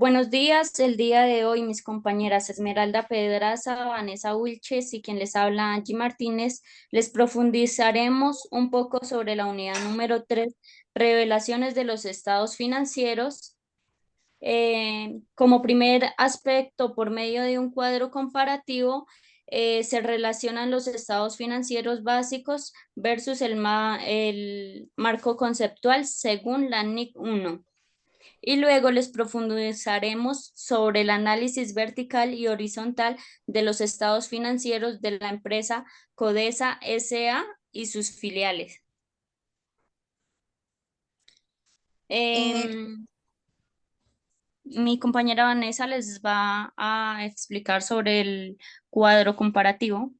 Buenos días, el día de hoy mis compañeras Esmeralda Pedraza, Vanessa Wilches y quien les habla Angie Martínez, les profundizaremos un poco sobre la unidad número 3, revelaciones de los estados financieros. Como primer aspecto, por medio de un cuadro comparativo, se relacionan los estados financieros básicos versus el marco conceptual según la NIC 1 y luego les profundizaremos sobre el análisis vertical y horizontal de los estados financieros de la empresa Codesa S.A. y sus filiales. Eh, Em, Mi compañera Vanessa les va a explicar sobre el cuadro comparativo.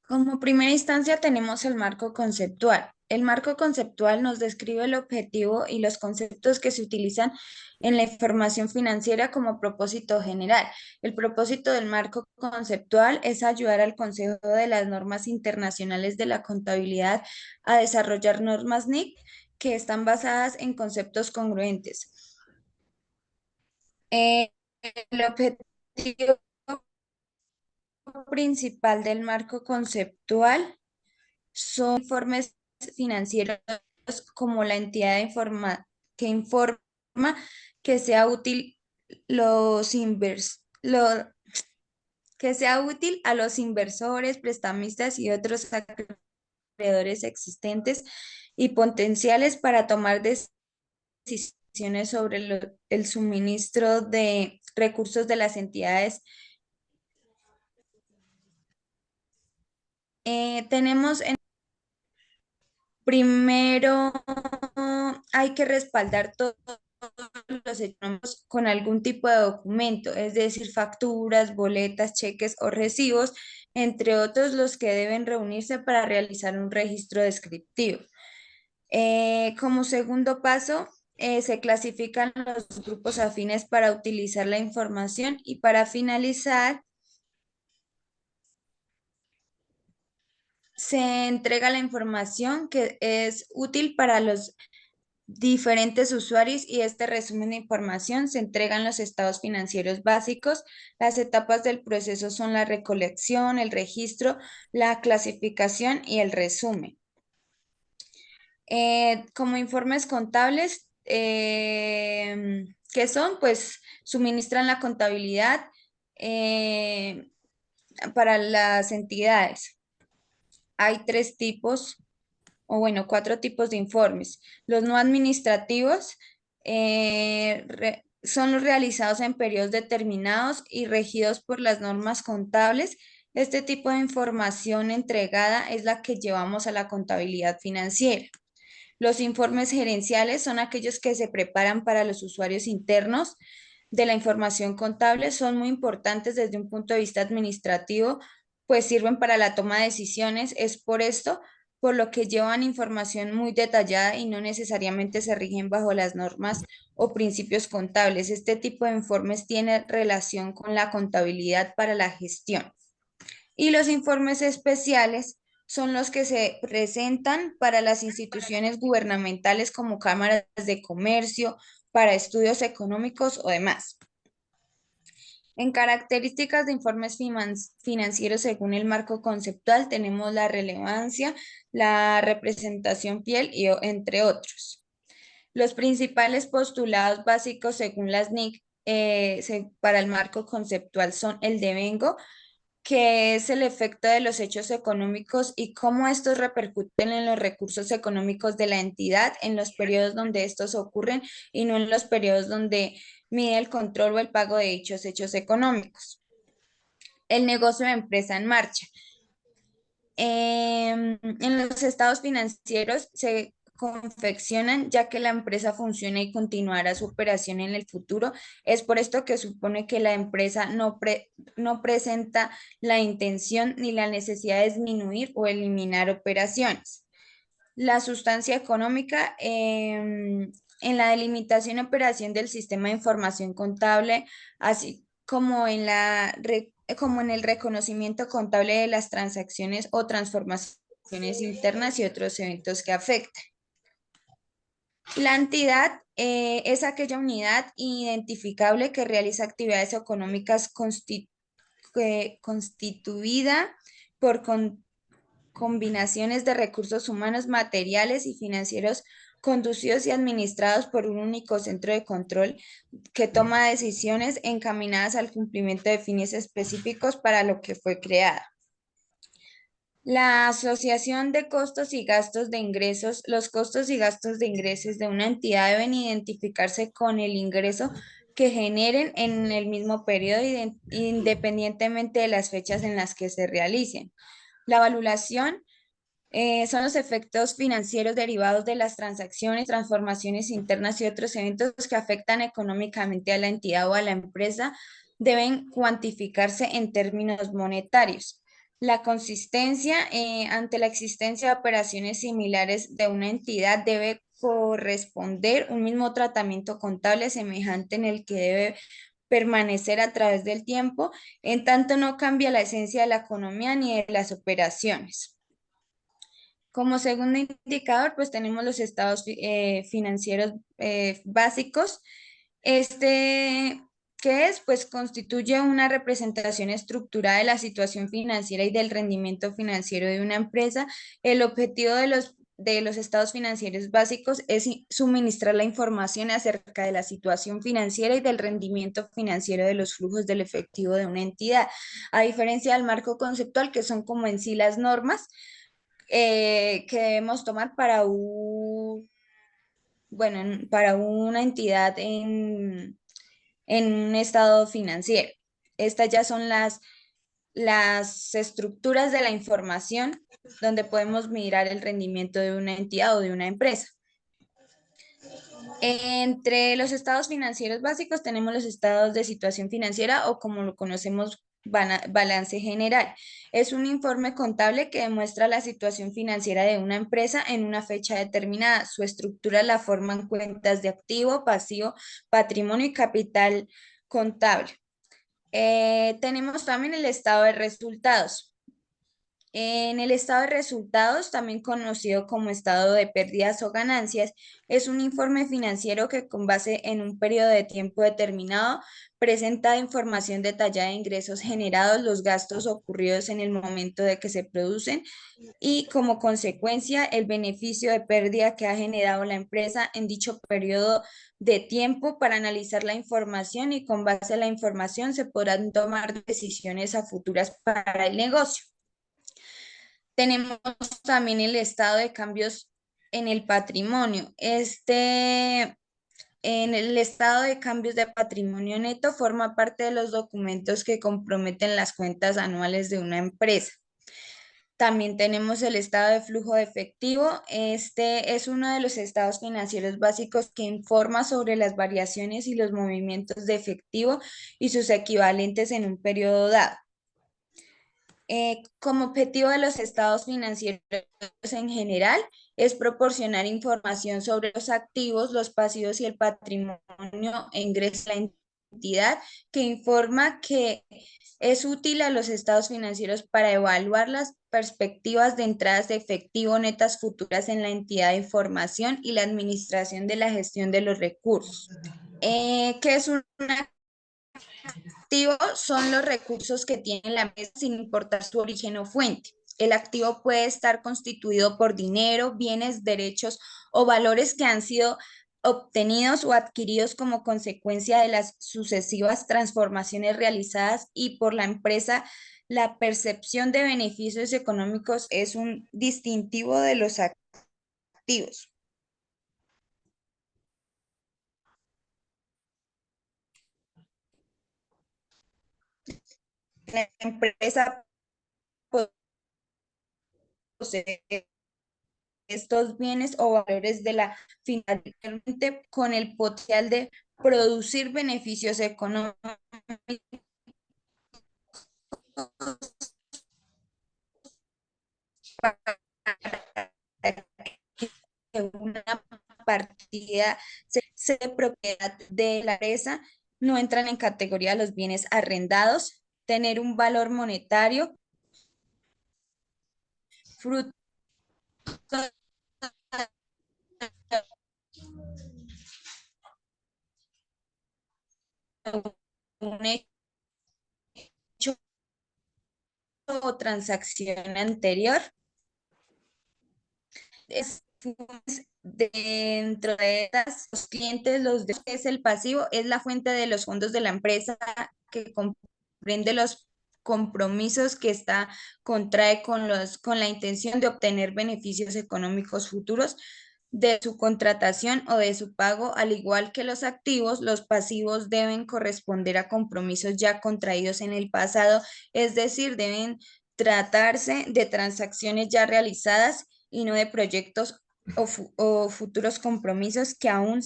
Como primera instancia tenemos el marco conceptual. El marco conceptual nos describe el objetivo y los conceptos que se utilizan en la información financiera como propósito general. El propósito del marco conceptual es ayudar al Consejo de las Normas Internacionales de la Contabilidad a desarrollar normas NIC que están basadas en conceptos congruentes. El objetivo principal del marco conceptual son informes financieros como la entidad que informa que sea útil los que sea útil a los inversores, prestamistas y otros acreedores existentes y potenciales para tomar decisiones sobre el suministro de recursos de las entidades. Tenemos primero, hay que respaldar todos los hechos con algún tipo de documento, es decir, facturas, boletas, cheques o recibos, entre otros los que deben reunirse para realizar un registro descriptivo. Como segundo paso, se clasifican los grupos afines para utilizar la información y para finalizar, se entrega la información que es útil para los diferentes usuarios y este resumen de información se entrega en los estados financieros básicos. Las etapas del proceso son la recolección, el registro, la clasificación y el resumen. Como informes contables, ¿qué son? Pues suministran la contabilidad eh, para las entidades. Hay tres tipos o bueno, cuatro tipos de informes. Los no administrativos son los realizados en periodos determinados y regidos por las normas contables. Este tipo de información entregada es la que llevamos a la contabilidad financiera. Los informes gerenciales son aquellos que se preparan para los usuarios internos de la información contable. Son muy importantes desde un punto de vista administrativo, pues sirven para la toma de decisiones. Es por esto por lo que llevan información muy detallada y no necesariamente se rigen bajo las normas o principios contables. Este tipo de informes tiene relación con la contabilidad para la gestión. Y los informes especiales son los que se presentan para las instituciones gubernamentales como cámaras de comercio, para estudios económicos o demás. En características de informes financieros según el marco conceptual tenemos la relevancia, la representación fiel y entre otros. Los principales postulados básicos según las NIC para el marco conceptual son el devengo, que es el efecto de los hechos económicos y cómo estos repercuten en los recursos económicos de la entidad en los periodos donde estos ocurren y no en los periodos donde mide el control o el pago de dichos hechos económicos. El negocio de empresa en marcha. En los estados financieros se confeccionan ya que la empresa funciona y continuará su operación en el futuro. Es por esto que supone que la empresa no presenta la intención ni la necesidad de disminuir o eliminar operaciones. La sustancia económica, en la delimitación y operación del sistema de información contable, así como como en el reconocimiento contable de las transacciones o transformaciones internas y otros eventos que afectan. La entidad es aquella unidad identificable que realiza actividades económicas constituida por combinaciones de recursos humanos, materiales y financieros conducidos y administrados por un único centro de control que toma decisiones encaminadas al cumplimiento de fines específicos para lo que fue creada. La asociación de costos y gastos de ingresos. Los costos y gastos de ingresos de una entidad deben identificarse con el ingreso que generen en el mismo periodo, independientemente de las fechas en las que se realicen. La evaluación son los efectos financieros derivados de las transacciones, transformaciones internas y otros eventos que afectan económicamente a la entidad o a la empresa. Deben cuantificarse en términos monetarios. La consistencia ante la existencia de operaciones similares de una entidad debe corresponder un mismo tratamiento contable semejante en el que debe permanecer a través del tiempo, en tanto no cambia la esencia de la economía ni de las operaciones. Como segundo indicador, pues tenemos los estados financieros básicos. Este, ¿qué es? Pues constituye una representación estructurada de la situación financiera y del rendimiento financiero de una empresa. El objetivo de los estados financieros básicos es suministrar la información acerca de la situación financiera y del rendimiento financiero de los flujos del efectivo de una entidad, a diferencia del marco conceptual, que son como en sí las normas que debemos tomar para una entidad en un estado financiero. Estas ya son las estructuras de la información donde podemos mirar el rendimiento de una entidad o de una empresa. Entre los estados financieros básicos tenemos los estados de situación financiera o como lo conocemos, balance general. Es un informe contable que demuestra la situación financiera de una empresa en una fecha determinada. Su estructura la forman cuentas de activo, pasivo, patrimonio y capital contable. Tenemos también el estado de resultados. En el estado de resultados, también conocido como estado de pérdidas o ganancias, es un informe financiero que con base en un periodo de tiempo determinado presenta información detallada de ingresos generados, los gastos ocurridos en el momento de que se producen y como consecuencia el beneficio de pérdida que ha generado la empresa en dicho periodo de tiempo. Para analizar la información y con base a la información se podrán tomar decisiones a futuras para el negocio. Tenemos también el estado de cambios en el patrimonio. En el estado de cambios de patrimonio neto forma parte de los documentos que comprometen las cuentas anuales de una empresa. También tenemos el estado de flujo de efectivo. Este es uno de los estados financieros básicos que informa sobre las variaciones y los movimientos de efectivo y sus equivalentes en un periodo dado. Como objetivo de los estados financieros en general es proporcionar información sobre los activos, los pasivos y el patrimonio e ingresos de la entidad, que informa que es útil a los estados financieros para evaluar las perspectivas de entradas de efectivo netas futuras en la entidad de información y la administración de la gestión de los recursos. ¿Qué es una activo? Son los recursos que tiene la empresa sin importar su origen o fuente. El activo puede estar constituido por dinero, bienes, derechos o valores que han sido obtenidos o adquiridos como consecuencia de las sucesivas transformaciones realizadas y por la empresa. La percepción de beneficios económicos es un distintivo de los activos. La empresa posee estos bienes o valores de la finalmente con el potencial de producir beneficios económicos para que una partida sea propiedad de la empresa. No entran en categoría los bienes arrendados, tener un valor monetario, fruto un hecho o transacción anterior. Es, dentro de estas, los clientes, es el pasivo, es la fuente de los fondos de la empresa que comprende los compromisos que esta contrae con la intención de obtener beneficios económicos futuros de su contratación o de su pago. Al igual que los activos, los pasivos deben corresponder a compromisos ya contraídos en el pasado, es decir, deben tratarse de transacciones ya realizadas y no de proyectos o futuros compromisos que aún no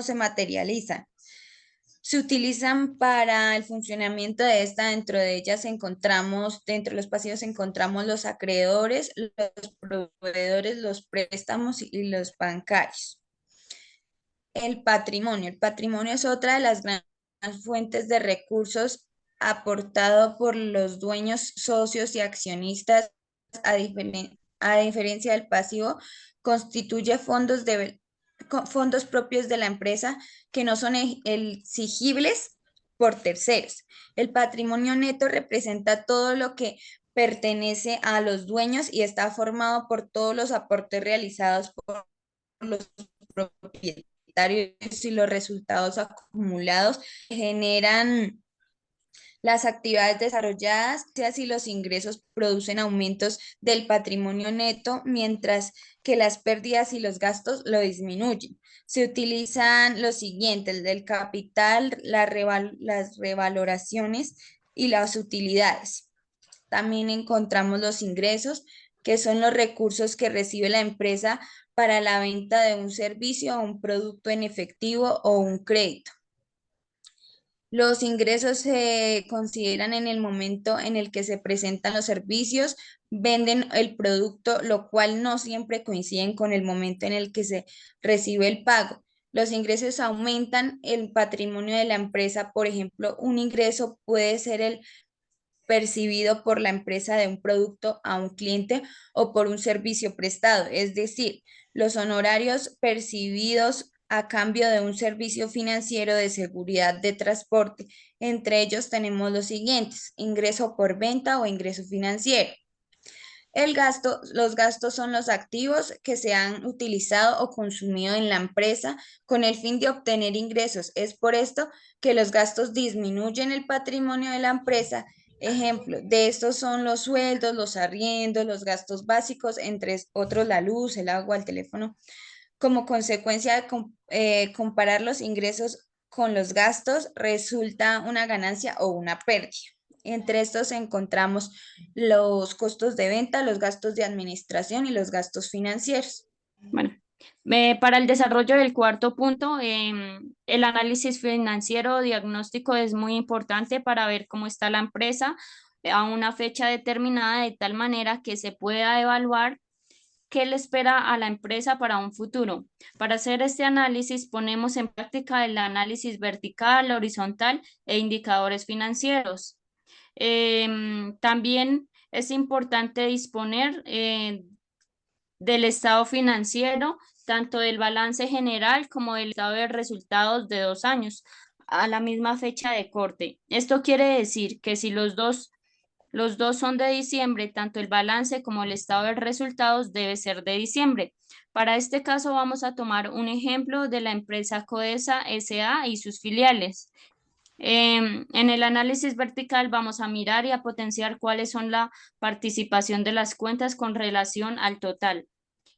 se materializan. Se utilizan para el funcionamiento de esta. Dentro de ellas encontramos, dentro de los pasivos encontramos los acreedores, los proveedores, los préstamos y los bancarios. El patrimonio. El patrimonio es otra de las grandes fuentes de recursos aportado por los dueños, socios y accionistas. A diferencia del pasivo, constituye fondos propios de la empresa que no son exigibles por terceros. El patrimonio neto representa todo lo que pertenece a los dueños y está formado por todos los aportes realizados por los propietarios y los resultados acumulados generan las actividades desarrolladas, si los ingresos producen aumentos del patrimonio neto, mientras que las pérdidas y los gastos lo disminuyen. Se utilizan los siguientes: del capital, las revaloraciones y las utilidades. También encontramos los ingresos, que son los recursos que recibe la empresa para la venta de un servicio o un producto en efectivo o un crédito. Los ingresos se consideran en el momento en el que se presentan los servicios, venden el producto, lo cual no siempre coinciden con el momento en el que se recibe el pago. Los ingresos aumentan el patrimonio de la empresa. Por ejemplo, un ingreso puede ser el percibido por la empresa de un producto a un cliente o por un servicio prestado, es decir, los honorarios percibidos a cambio de un servicio financiero de seguridad de transporte. Entre ellos tenemos los siguientes: ingreso por venta o ingreso financiero. Los gastos son los activos que se han utilizado o consumido en la empresa con el fin de obtener ingresos. Es por esto que los gastos disminuyen el patrimonio de la empresa. Ejemplo de estos son los sueldos, los arriendos, los gastos básicos, entre otros la luz, el agua, el teléfono. Como consecuencia de comparar los ingresos con los gastos, resulta una ganancia o una pérdida. Entre estos encontramos los costos de venta, los gastos de administración y los gastos financieros. Bueno, para el desarrollo del cuarto punto, el análisis financiero diagnóstico es muy importante para ver cómo está la empresa a una fecha determinada, de tal manera que se pueda evaluar qué le espera a la empresa para un futuro. Para hacer este análisis, ponemos en práctica el análisis vertical, horizontal e indicadores financieros. También es importante disponer del estado financiero, tanto del balance general como del estado de resultados de 2 años a la misma fecha de corte. Esto quiere decir que si los dos son de diciembre, tanto el balance como el estado de resultados debe ser de diciembre. Para este caso vamos a tomar un ejemplo de la empresa Codesa S.A. y sus filiales. En el análisis vertical vamos a mirar y a potenciar cuáles son la participación de las cuentas con relación al total.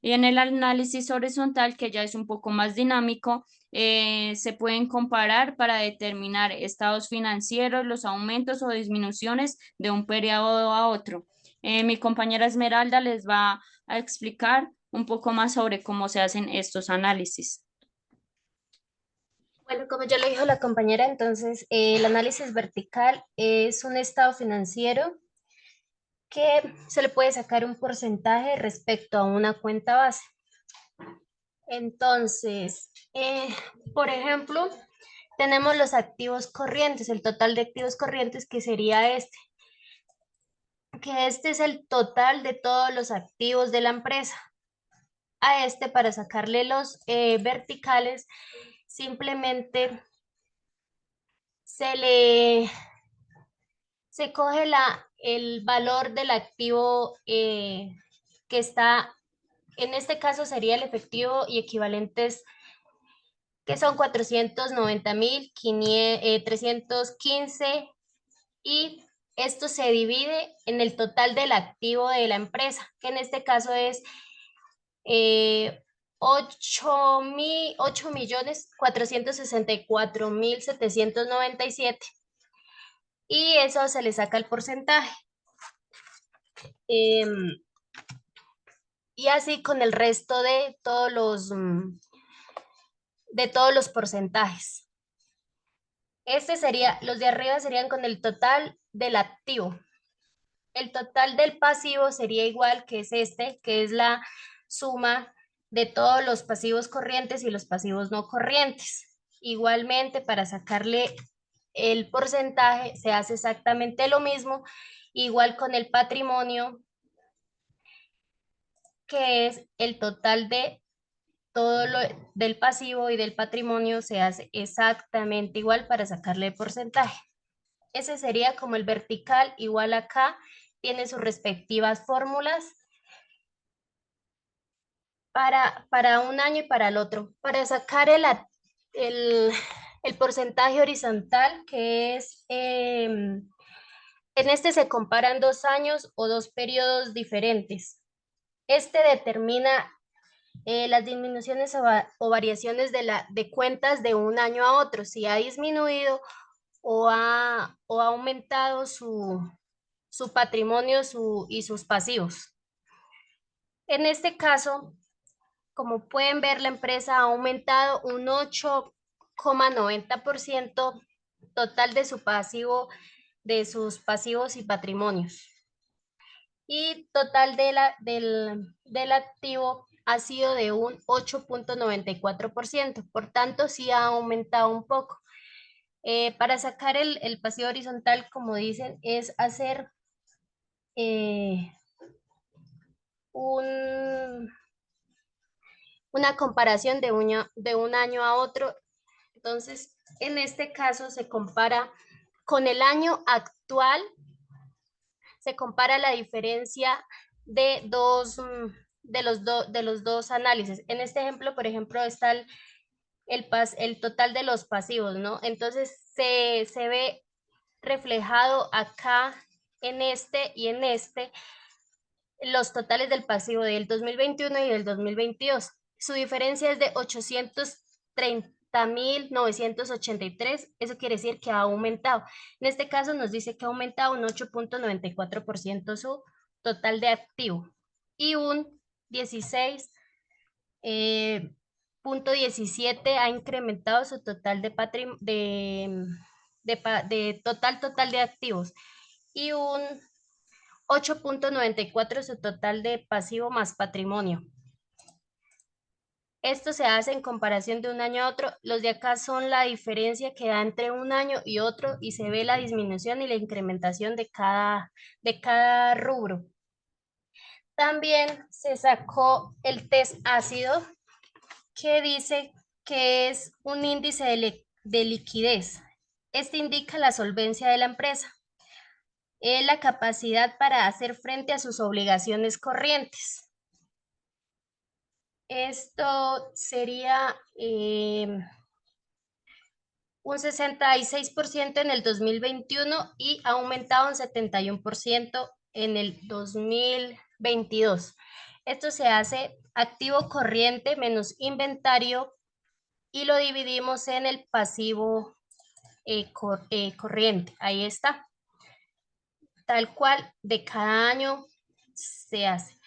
Y en el análisis horizontal, que ya es un poco más dinámico, se pueden comparar para determinar estados financieros, los aumentos o disminuciones de un periodo a otro. Mi compañera Esmeralda les va a explicar un poco más sobre cómo se hacen estos análisis. Bueno, como ya lo dijo la compañera, entonces el análisis vertical es un estado financiero que se le puede sacar un porcentaje respecto a una cuenta base. Entonces, por ejemplo, tenemos los activos corrientes, el total de activos corrientes que sería que este es el total de todos los activos de la empresa. A este, para sacarle los verticales, simplemente se coge el valor del activo que está, en este caso sería el efectivo y equivalentes, que son 490.315, y esto se divide en el total del activo de la empresa, que en este caso es 8.464.797, y eso se le saca el porcentaje. Em, y así con el resto de todos los porcentajes. Los de arriba serían con el total del activo. El total del pasivo sería igual, que es que es la suma de todos los pasivos corrientes y los pasivos no corrientes. Igualmente, para sacarle el porcentaje se hace exactamente lo mismo, igual con el patrimonio, que es el total de todo lo del pasivo y del patrimonio, se hace exactamente igual para sacarle el porcentaje. Ese sería como el vertical. Igual acá tiene sus respectivas fórmulas para un año y para el otro. Para sacar el porcentaje horizontal, que es, en este se comparan 2 años o 2 periodos diferentes. Este determina las disminuciones o variaciones de cuentas de un año a otro, si ha disminuido o ha aumentado su patrimonio y sus pasivos. En este caso, como pueden ver, la empresa ha aumentado un 8,90% total de de sus pasivos y patrimonios. Y total del activo ha sido de un 8,94%. Por tanto, sí ha aumentado un poco. Para sacar el pasivo horizontal, como dicen, es hacer eh, un, una comparación de un año a otro. Entonces, en este caso se compara con el año actual, se compara la diferencia de de los dos análisis. En este ejemplo, por ejemplo, está el total de los pasivos, ¿no? Entonces, se ve reflejado acá en este y en este los totales del pasivo del 2021 y del 2022. Su diferencia es de 830.983. Eso quiere decir que ha aumentado. En este caso nos dice que ha aumentado un 8,94% su total de activo, y un 16,17 ha incrementado su total de total de activos, y un 8,94 su total de pasivo más patrimonio. Esto se hace en comparación de un año a otro. Los de acá son la diferencia que da entre un año y otro, y se ve la disminución y la incrementación de cada rubro. También se sacó el test ácido, que dice que es un índice de liquidez. Este indica la solvencia de la empresa, la capacidad para hacer frente a sus obligaciones corrientes. Esto sería un 66% en el 2021 y ha aumentado un 71% en el 2022. Esto se hace activo corriente menos inventario, y lo dividimos en el pasivo corriente. Ahí está. Tal cual de cada año se hace.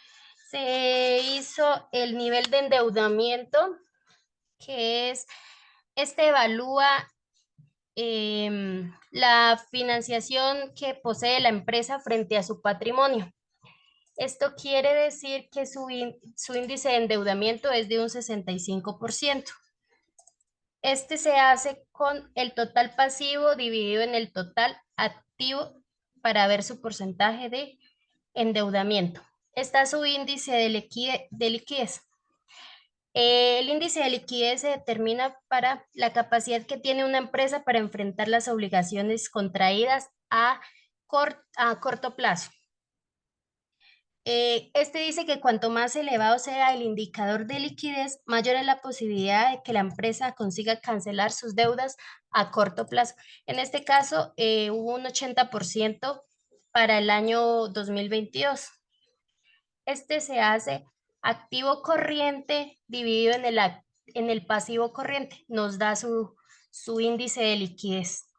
Se hizo el nivel de endeudamiento, que este evalúa la financiación que posee la empresa frente a su patrimonio. Esto quiere decir que su índice de endeudamiento es de un 65%. Este se hace con el total pasivo dividido en el total activo para ver su porcentaje de endeudamiento. Está su índice de liquidez. El índice de liquidez se determina para la capacidad que tiene una empresa para enfrentar las obligaciones contraídas a corto plazo. Este dice que cuanto más elevado sea el indicador de liquidez, mayor es la posibilidad de que la empresa consiga cancelar sus deudas a corto plazo. En este caso, hubo un 80% para el año 2022. Este se hace activo corriente dividido en el pasivo corriente. Nos da su índice de liquidez.